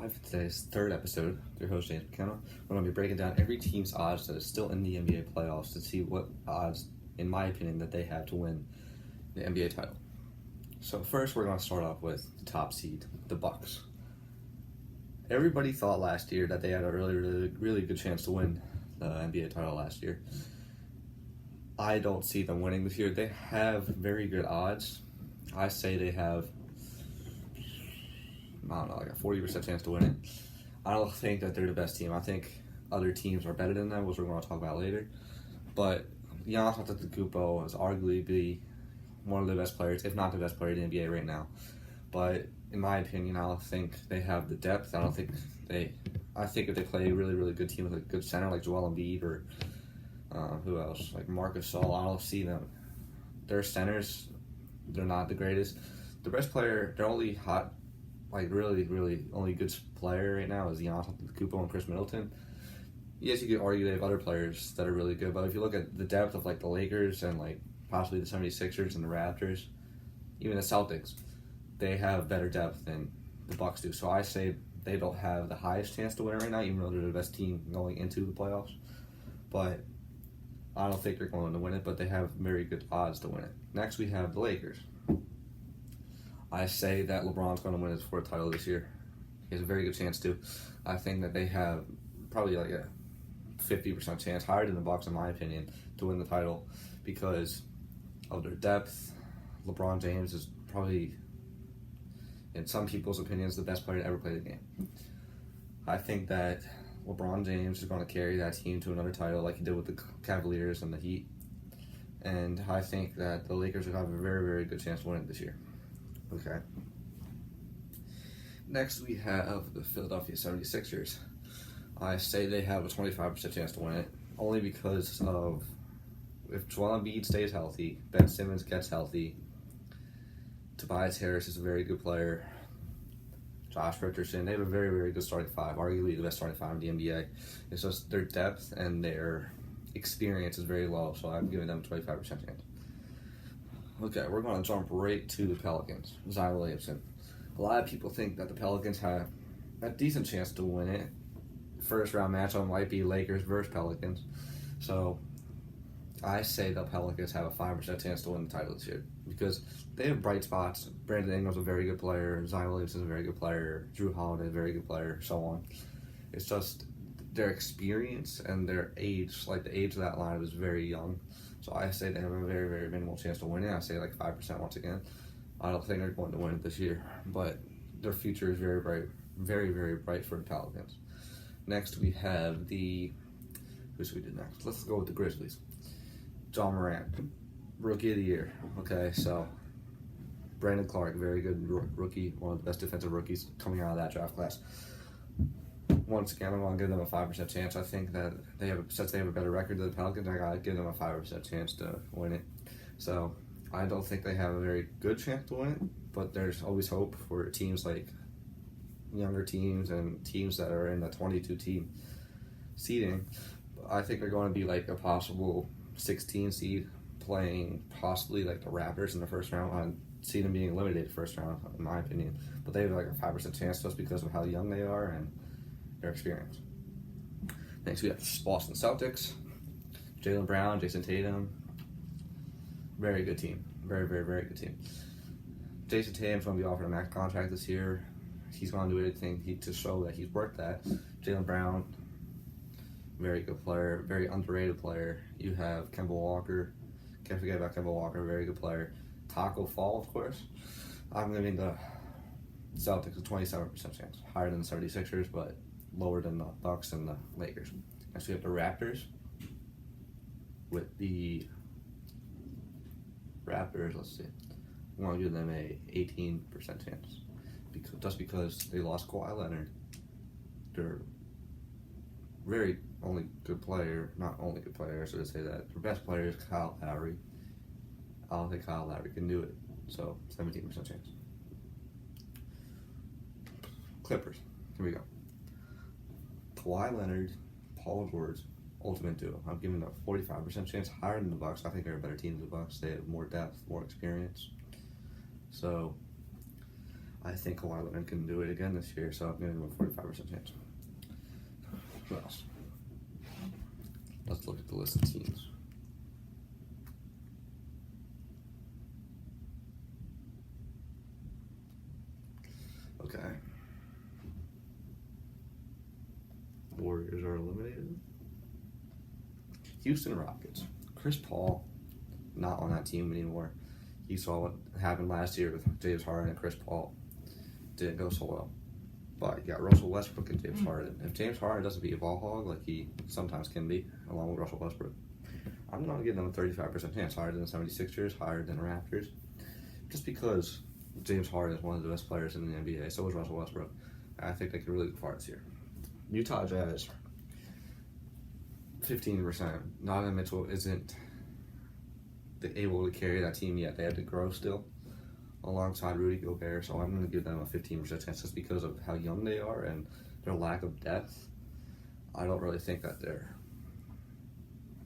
live. Today's third episode. Your host, James McKenna. We're going to be breaking down every team's odds that is still in the NBA playoffs to see what odds, in my opinion, that they have to win the NBA title. So first, we're going to start off with the top seed, the Bucks. Everybody thought last year that they had a really good chance to win the NBA title last year. I don't see them winning this year. They have very good odds. I say they have, like a 40% chance to win it. I don't think that they're the best team. I think other teams are better than them, which we're going to talk about later. But Giannis Antetokounmpo is arguably one of the best players, if not the best player in the NBA right now. But in my opinion, I don't think they have the depth. I think if they play a really good team with a good center like Joel Embiid or who else, like Marc Gasol, I don't see them. Their centers, they're not the greatest. The best player, they're only hot, like really only good player right now is Giannis Antetokounmpo and Chris Middleton. Yes, you could argue they have other players that are really good, but if you look at the depth of like the Lakers and like possibly the 76ers and the Raptors, even the Celtics, they have better depth than the Bucks do. So I say they don't have the highest chance to win it right now, even though they're the best team going into the playoffs. But I don't think they're going to win it, but they have very good odds to win it. Next, we have the Lakers. I say that LeBron's going to win his fourth title this year. He has a very good chance to. I think that they have probably like a 50% chance, higher than the Bucks in my opinion, to win the title because of their depth. LeBron James is probably, in some people's opinions, the best player to ever play the game. I think that LeBron James is going to carry that team to another title like he did with the Cavaliers and the Heat. And I think that the Lakers would have a very good chance to win it this year. Okay. Next, we have the Philadelphia 76ers. I say they have a 25% chance to win it, only because of if Joel Embiid stays healthy, Ben Simmons gets healthy, Tobias Harris is a very good player, Josh Richardson, they have a very good starting five, arguably the best starting five in the NBA. It's just their depth and their experience is very low, so I'm giving them a 25% chance. Okay, we're going to jump right to the Pelicans. Zion Williamson. A lot of people think that the Pelicans have a decent chance to win it. First round matchup might be Lakers versus Pelicans. So I say the Pelicans have a 5% chance to win the title this year because they have bright spots. Brandon Ingram's a very good player. Zion Williamson is a very good player. Drew Holiday is a very good player, so on. It's just their experience and their age, like the age of that lineup is very young. So I say they have a very minimal chance to win it. I say like 5% once again. I don't think they're going to win it this year, but their future is very bright, very bright for the Pelicans. Next we have who should we do next? Let's go with the Grizzlies. John Morant, Rookie of the Year. Okay, so Brandon Clark, very good rookie, one of the best defensive rookies coming out of that draft class. Once again, I'm going to give them a 5% chance. I think that since they have a better record than the Pelicans, I got to give them a 5% chance to win it. So I don't think they have a very good chance to win it, but there's always hope for teams like younger teams and teams that are in the 22-team seeding. I think they're going to be like a possible 16 seed playing possibly like the Raptors in the first round. I see them being eliminated first round, in my opinion. But they have like a 5% chance just because of how young they are and their experience. Next, we have the Boston Celtics. Jaylen Brown, Jason Tatum. Very good team. Very good team. Jason Tatum's going to be offered a max contract this year. He's going to do anything to show that he's worth that. Jaylen Brown, very good player, very underrated player. You have Kemba Walker. Can't forget about Kemba Walker, very good player. Taco Fall, of course. I'm giving the Celtics a 27% chance. Higher than the 76ers, but lower than the Bucks and the Lakers. Next, we have the Raptors. With the Raptors, let's see. I'm going to give them a 18% chance. Because they lost Kawhi Leonard. They're very only good player, not only good player, so to say that. Their best player is Kyle Lowry. I don't think Kyle Lowry can do it. So, 17% chance. Clippers. Here we go. Kawhi Leonard, Paul George, ultimate duo. I'm giving them a 45% chance, higher than the Bucks. I think they're a better team than the Bucks. They have more depth, more experience. So, I think a lot of them can do it again this year, so I'm giving them a 45% chance. Who else? Let's look at the list of teams. Okay. Warriors are eliminated. Houston Rockets. Chris Paul, not on that team anymore. You saw what happened last year with James Harden and Chris Paul. Didn't go so well. But you got Russell Westbrook and James Harden. If James Harden doesn't be a ball hog like he sometimes can be, along with Russell Westbrook, I'm going to give them a 35% chance, higher than the 76ers, higher than the Raptors. Just because James Harden is one of the best players in the NBA, so is Russell Westbrook. I think they can really go far this year. Utah Jazz, 15%. Donovan Mitchell isn't able to carry that team yet. They have to grow still alongside Rudy Gobert, so I'm going to give them a 15% chance just because of how young they are and their lack of depth. I don't really think that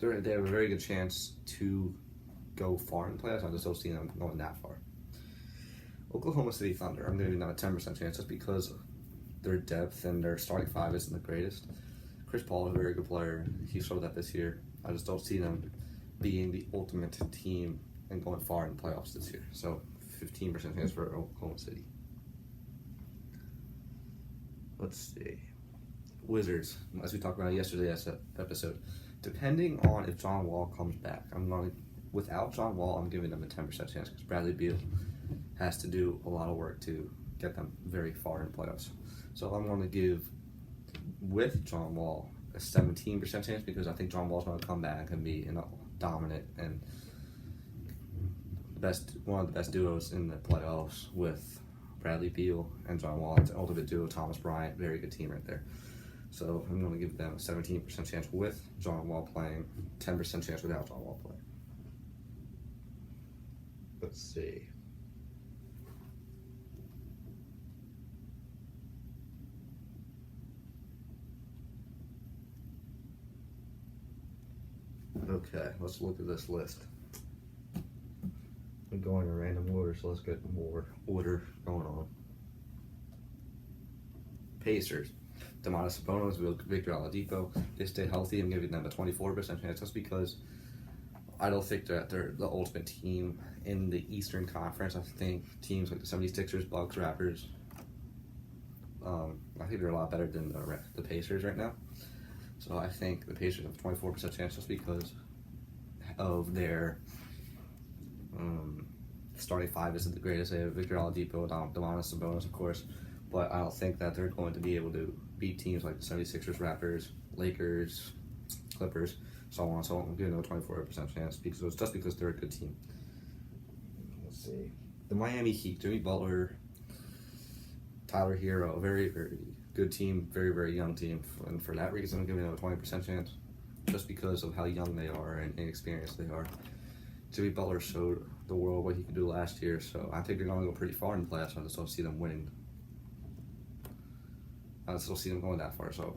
they have a very good chance to go far in the playoffs. I just don't see them going that far. Oklahoma City Thunder, I'm going to give them a 10% chance just because their depth and their starting five isn't the greatest. Chris Paul is a very good player. He showed that this year. I just don't see them being the ultimate team and going far in the playoffs this year. So 15% chance for Oklahoma City. Let's see. Wizards, as we talked about yesterday's episode, depending on if John Wall comes back, without John Wall, I'm giving them a 10% chance because Bradley Beal has to do a lot of work to get them very far in playoffs. So I'm going to give, with John Wall, a 17% chance because I think John Wall's going to come back and be dominant and one of the best duos in the playoffs with Bradley Beal and John Wall. It's an ultimate duo. Thomas Bryant, very good team right there. So I'm going to give them a 17% chance with John Wall playing, 10% chance without John Wall playing. Let's see. Okay, let's look at this list. We're going in random order, so let's get more order going on. Pacers. Domantas Sabonis, Victor Oladipo. They stay healthy. I'm giving them a 24% chance just because I don't think they're the ultimate team in the Eastern Conference. I think teams like the 76ers, Bucks, Raptors, I think they're a lot better than the Pacers right now. So I think the Pacers have a 24% chance just because of their starting five isn't the greatest. They have Victor Oladipo, Domantas Sabonis, of course, but I don't think that they're going to be able to beat teams like the 76ers, Raptors, Lakers, Clippers, so on. So I'm giving them a 24% chance because they're a good team. Let's see. The Miami Heat, Jimmy Butler, Tyler Hero, very, very good team, very, very young team. And for that reason, I'm giving them a 20% chance just because of how young they are and inexperienced they are. Jimmy Butler showed the world what he could do last year, so I think they're going to go pretty far in the playoffs. I just don't see them winning. I just don't see them going that far, so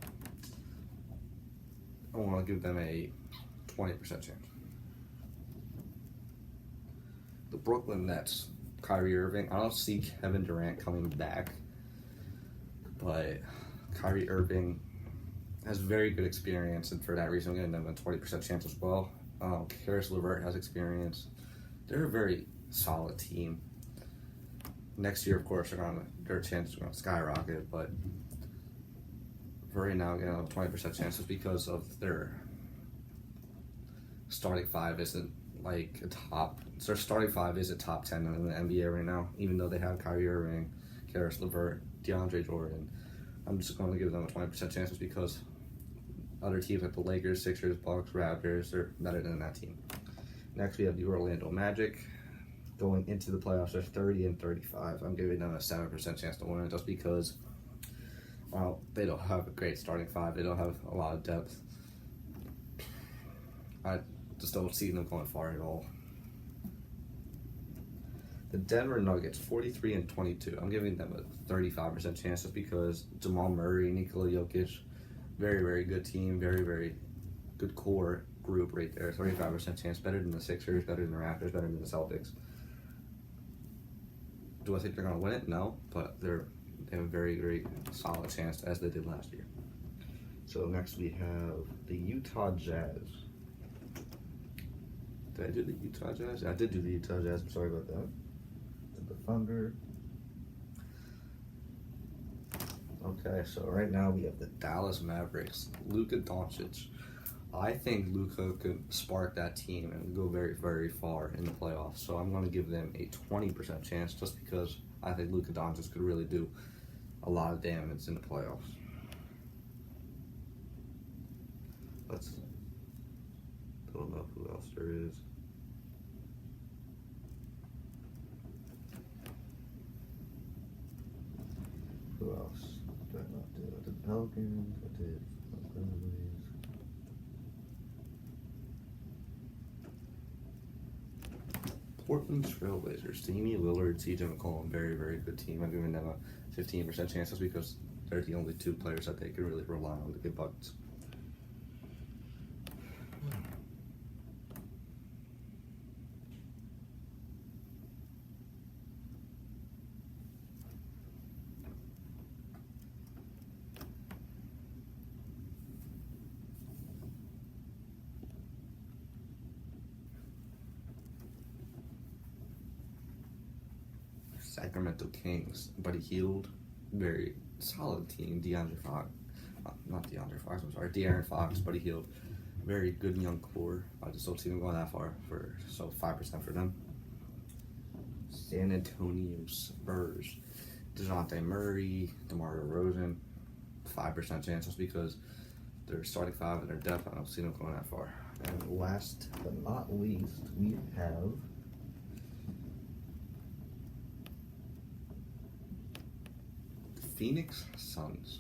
I want to give them a 20% chance. The Brooklyn Nets, Kyrie Irving. I don't see Kevin Durant coming back, but Kyrie Irving has very good experience, and for that reason, I'm giving them a 20% chance as well. Karis LeVert has experience. They're a very solid team. Next year, of course, their chances are going to skyrocket, but for right now, again, a 20% chance just because of their starting five isn't like a top. Their starting five isn't top 10 in the NBA right now, even though they have Kyrie Irving, Karis LeVert, DeAndre Jordan. I'm just going to give them a 20% chance just because other teams like the Lakers, Sixers, Bucks, Raptors, they're better than that team. Next, we have the Orlando Magic. Going into the playoffs, they're 30-35. I'm giving them a 7% chance to win it just because they don't have a great starting five. They don't have a lot of depth. I just don't see them going far at all. The Denver Nuggets, 43-22. I'm giving them a 35% chance just because Jamal Murray, Nikola Jokic, very, very good team, very, very good core group right there. 35% chance, better than the Sixers, better than the Raptors, better than the Celtics. Do I think they're going to win it? No, but they have a very, very solid chance, as they did last year. So next we have the Utah Jazz. Did I do the Utah Jazz? I did do the Utah Jazz. I'm sorry about that. The Thunder. Okay, so right now we have the Dallas Mavericks. Luka Doncic. I think Luka could spark that team and go very, very far in the playoffs. So I'm going to give them a 20% chance just because I think Luka Doncic could really do a lot of damage in the playoffs. Let's don't know who else there is. Who else did I not do? I did Pelicans. I did Grizzlies. Portland Trailblazers. Damian Lillard, CJ McCollum, very, very good team. I'm giving them a 15% chance just because they're the only two players that they can really rely on to get buckets. Sacramento Kings, Buddy Hield, very solid team. De'Aaron Fox, Buddy Hield, very good young core. I just don't see them going that far, so 5% for them. San Antonio Spurs, DeJounte Murray, DeMar DeRozan, 5% chance just because they're starting five and their depth. I don't see them going that far. And last but not least, we have Phoenix Suns.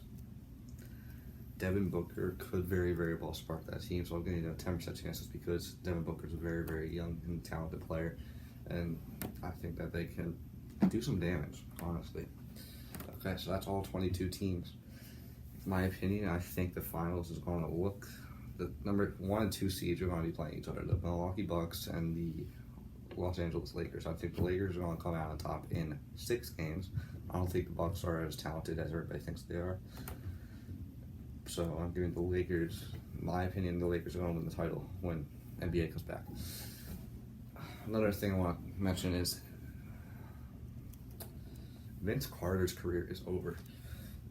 Devin Booker could very, very well spark that team, so I'm getting a 10% chance just because Devin Booker's a very, very young and talented player, and I think that they can do some damage, honestly. Okay, so that's all 22 teams. In my opinion, I think the finals is going to look, the number 1 and 2 seeds are going to be playing each other, the Milwaukee Bucks and the Los Angeles Lakers. I think the Lakers are going to come out on top in 6 games. I don't think the Bucks are as talented as everybody thinks they are. So I'm giving the Lakers, in my opinion, the Lakers are going to win the title when NBA comes back. Another thing I want to mention is Vince Carter's career is over.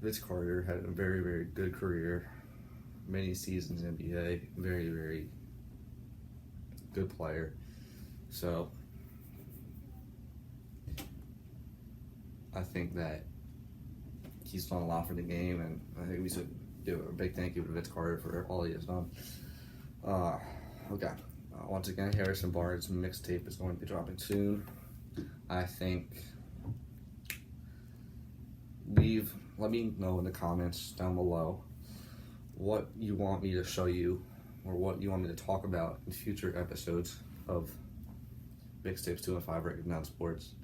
Vince Carter had a very, very good career, many seasons in NBA, very, very good player. So I think that he's done a lot for the game, and I think we should give a big thank you to Vince Carter for all he has done. Okay. Once again, Harrison Barnes' mixtape is going to be dropping soon. I think let me know in the comments down below what you want me to show you or what you want me to talk about in future episodes of Mixtapes 2 and 5 Breaking Down Sports.